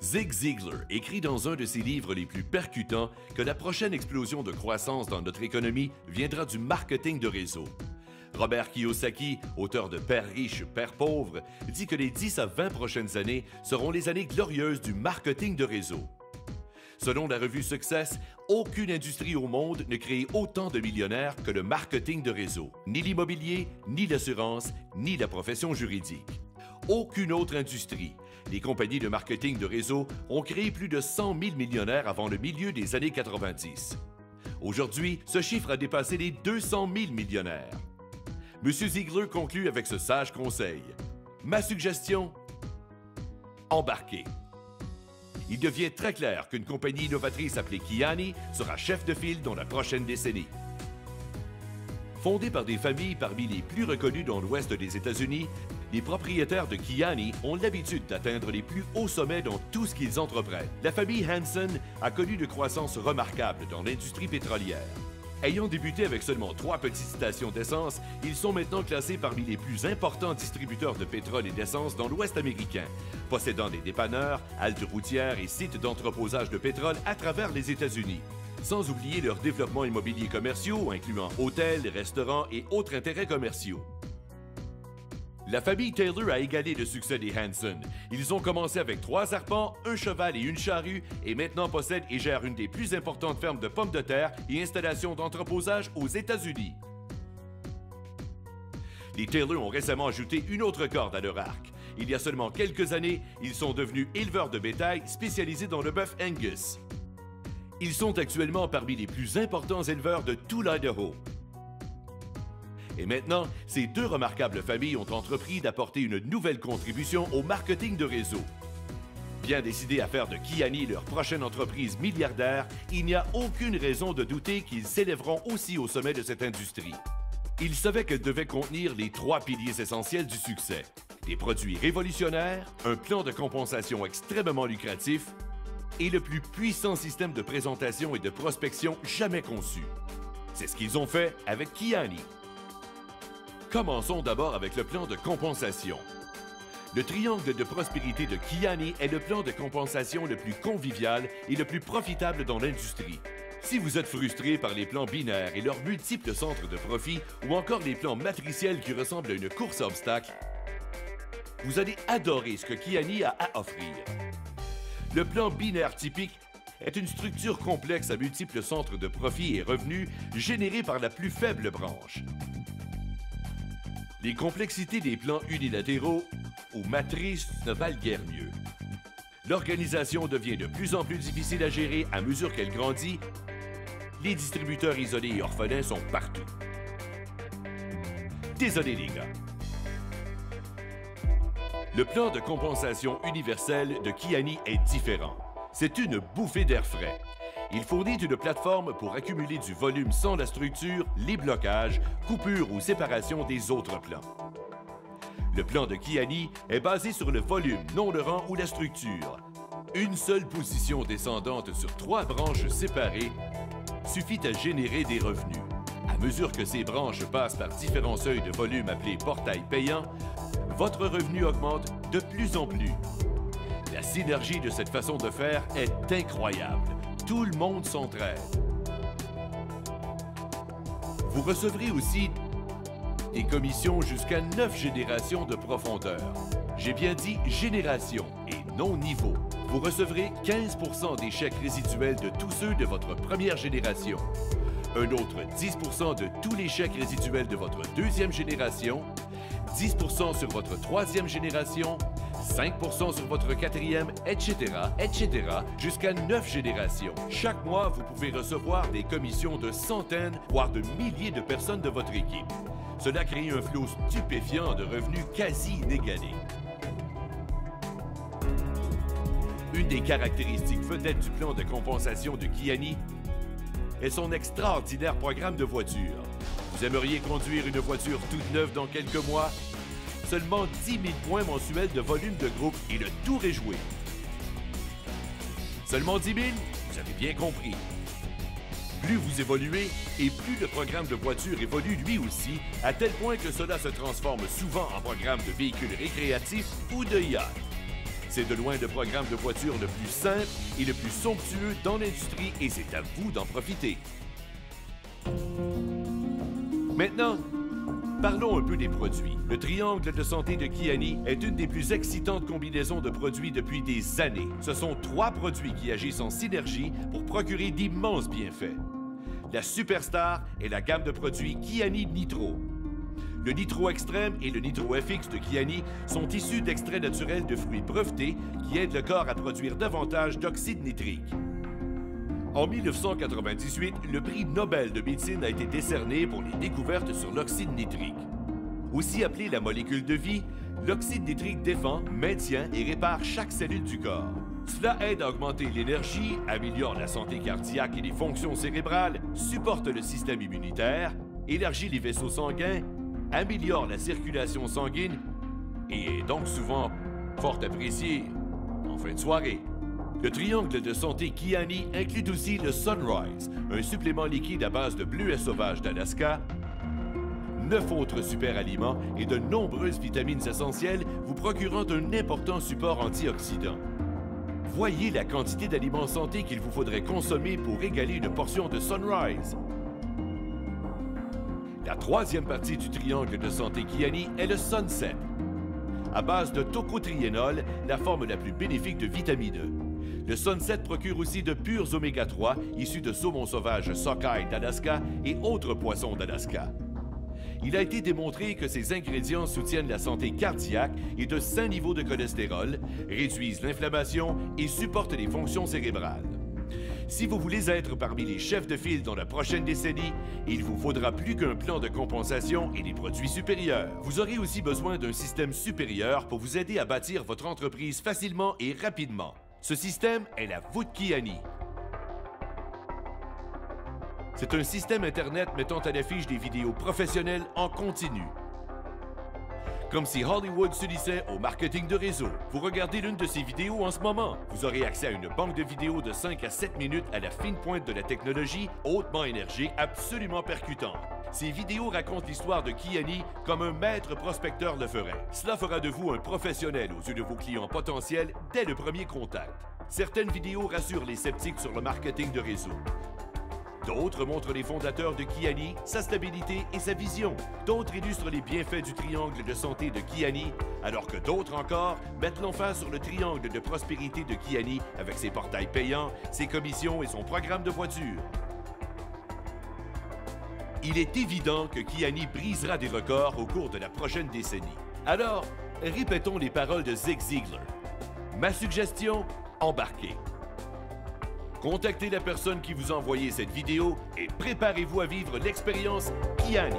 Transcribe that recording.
Zig Ziglar écrit dans un de ses livres les plus percutants que la prochaine explosion de croissance dans notre économie viendra du marketing de réseau. Robert Kiyosaki, auteur de Père riche, Père pauvre, dit que les 10 à 20 prochaines années seront les années glorieuses du marketing de réseau. Selon la revue Success, aucune industrie au monde ne crée autant de millionnaires que le marketing de réseau. Ni l'immobilier, ni l'assurance, ni la profession juridique. Aucune autre industrie. Les compagnies de marketing de réseau ont créé plus de 100 000 millionnaires avant le milieu des années 90. Aujourd'hui, ce chiffre a dépassé les 200 000 millionnaires. M. Ziglar conclut avec ce sage conseil. Ma suggestion? Embarquez. Il devient très clair qu'une compagnie innovatrice appelée Kiani sera chef de file dans la prochaine décennie. Fondée par des familles parmi les plus reconnues dans l'ouest des États-Unis, les propriétaires de Kiani ont l'habitude d'atteindre les plus hauts sommets dans tout ce qu'ils entreprennent. La famille Hanson a connu une croissance remarquable dans l'industrie pétrolière. Ayant débuté avec seulement 3 petites stations d'essence, ils sont maintenant classés parmi les plus importants distributeurs de pétrole et d'essence dans l'Ouest américain, possédant des dépanneurs, haltes routières et sites d'entreposage de pétrole à travers les États-Unis. Sans oublier leurs développements immobiliers commerciaux, incluant hôtels, restaurants et autres intérêts commerciaux. La famille Taylor a égalé le succès des Hanson. Ils ont commencé avec 3 arpents, un cheval et une charrue et maintenant possèdent et gèrent une des plus importantes fermes de pommes de terre et installations d'entreposage aux États-Unis. Les Taylor ont récemment ajouté une autre corde à leur arc. Il y a seulement quelques années, ils sont devenus éleveurs de bétail spécialisés dans le bœuf Angus. Ils sont actuellement parmi les plus importants éleveurs de tout l'Idaho. Et maintenant, ces 2 remarquables familles ont entrepris d'apporter une nouvelle contribution au marketing de réseau. Bien décidés à faire de Kiani leur prochaine entreprise milliardaire, il n'y a aucune raison de douter qu'ils s'élèveront aussi au sommet de cette industrie. Ils savaient qu'elle devait contenir les 3 piliers essentiels du succès. Des produits révolutionnaires, un plan de compensation extrêmement lucratif et le plus puissant système de présentation et de prospection jamais conçu. C'est ce qu'ils ont fait avec Kiani. Commençons d'abord avec le plan de compensation. Le triangle de prospérité de Kiani est le plan de compensation le plus convivial et le plus profitable dans l'industrie. Si vous êtes frustré par les plans binaires et leurs multiples centres de profit ou encore les plans matriciels qui ressemblent à une course à obstacles, vous allez adorer ce que Kiani a à offrir. Le plan binaire typique est une structure complexe à multiples centres de profit et revenus générés par la plus faible branche. Les complexités des plans unilatéraux ou matrices ne valent guère mieux. L'organisation devient de plus en plus difficile à gérer à mesure qu'elle grandit. Les distributeurs isolés et orphelins sont partout. Désolé les gars. Le plan de compensation universel de Kiani est différent. C'est une bouffée d'air frais. Il fournit une plateforme pour accumuler du volume sans la structure, les blocages, coupures ou séparation des autres plans. Le plan de Kiani est basé sur le volume, non le rang ou la structure. Une seule position descendante sur 3 branches séparées suffit à générer des revenus. À mesure que ces branches passent par différents seuils de volume appelés portails payants, votre revenu augmente de plus en plus. La synergie de cette façon de faire est incroyable. Tout le monde s'entraide. Vous recevrez aussi des commissions jusqu'à 9 générations de profondeur. J'ai bien dit génération et non niveau. Vous recevrez 15% des chèques résiduels de tous ceux de votre première génération, un autre 10% de tous les chèques résiduels de votre deuxième génération, 10% sur votre troisième génération, 5% sur votre quatrième, etc., jusqu'à 9 générations. Chaque mois, vous pouvez recevoir des commissions de centaines, voire de milliers de personnes de votre équipe. Cela crée un flot stupéfiant de revenus quasi inégalés. Une des caractéristiques vedettes du plan de compensation de Kiani est son extraordinaire programme de voitures. Vous aimeriez conduire une voiture toute neuve dans quelques mois? Seulement 10 000 points mensuels de volume de groupe et le tour est joué. Seulement 10 000? Vous avez bien compris. Plus vous évoluez et plus le programme de voiture évolue lui aussi, à tel point que cela se transforme souvent en programme de véhicules récréatifs ou de yachts. C'est de loin le programme de voiture le plus simple et le plus somptueux dans l'industrie et c'est à vous d'en profiter. Maintenant, parlons un peu des produits. Le triangle de santé de Kiani est une des plus excitantes combinaisons de produits depuis des années. Ce sont 3 produits qui agissent en synergie pour procurer d'immenses bienfaits. La superstar est la gamme de produits Kiani Nitro. Le Nitro Extrême et le Nitro FX de Kiani sont issus d'extraits naturels de fruits brevetés qui aident le corps à produire davantage d'oxyde nitrique. En 1998, le prix Nobel de médecine a été décerné pour les découvertes sur l'oxyde nitrique. Aussi appelé la molécule de vie, l'oxyde nitrique défend, maintient et répare chaque cellule du corps. Cela aide à augmenter l'énergie, améliore la santé cardiaque et les fonctions cérébrales, supporte le système immunitaire, élargit les vaisseaux sanguins, améliore la circulation sanguine et est donc souvent fort apprécié en fin de soirée. Le triangle de santé Kiani inclut aussi le Sunrise, un supplément liquide à base de bleuets sauvages d'Alaska, 9 autres super aliments et de nombreuses vitamines essentielles vous procurant un important support antioxydant. Voyez la quantité d'aliments santé qu'il vous faudrait consommer pour égaler une portion de Sunrise. La 3e partie du triangle de santé Kiani est le Sunset. À base de tocotriénol, la forme la plus bénéfique de vitamine E. Le Sunset procure aussi de purs oméga 3 issus de saumon sauvage sockeye d'Alaska et autres poissons d'Alaska. Il a été démontré que ces ingrédients soutiennent la santé cardiaque et de sains niveaux de cholestérol, réduisent l'inflammation et supportent les fonctions cérébrales. Si vous voulez être parmi les chefs de file dans la prochaine décennie, il vous faudra plus qu'un plan de compensation et des produits supérieurs. Vous aurez aussi besoin d'un système supérieur pour vous aider à bâtir votre entreprise facilement et rapidement. Ce système est la voûte Kiani. C'est un système Internet mettant à l'affiche des vidéos professionnelles en continu. Comme si Hollywood s'unissait au marketing de réseau. Vous regardez l'une de ces vidéos en ce moment. Vous aurez accès à une banque de vidéos de 5 à 7 minutes à la fine pointe de la technologie, hautement énergique, absolument percutante. Ces vidéos racontent l'histoire de Kiani comme un maître prospecteur le ferait. Cela fera de vous un professionnel aux yeux de vos clients potentiels dès le premier contact. Certaines vidéos rassurent les sceptiques sur le marketing de réseau. D'autres montrent les fondateurs de Kiani, sa stabilité et sa vision. D'autres illustrent les bienfaits du triangle de santé de Kiani, alors que d'autres encore mettent l'emphase sur le triangle de prospérité de Kiani avec ses portails payants, ses commissions et son programme de voiture. Il est évident que Kiani brisera des records au cours de la prochaine décennie. Alors, répétons les paroles de Zig Ziglar. Ma suggestion, embarquez. Contactez la personne qui vous a envoyé cette vidéo et préparez-vous à vivre l'expérience Kiani.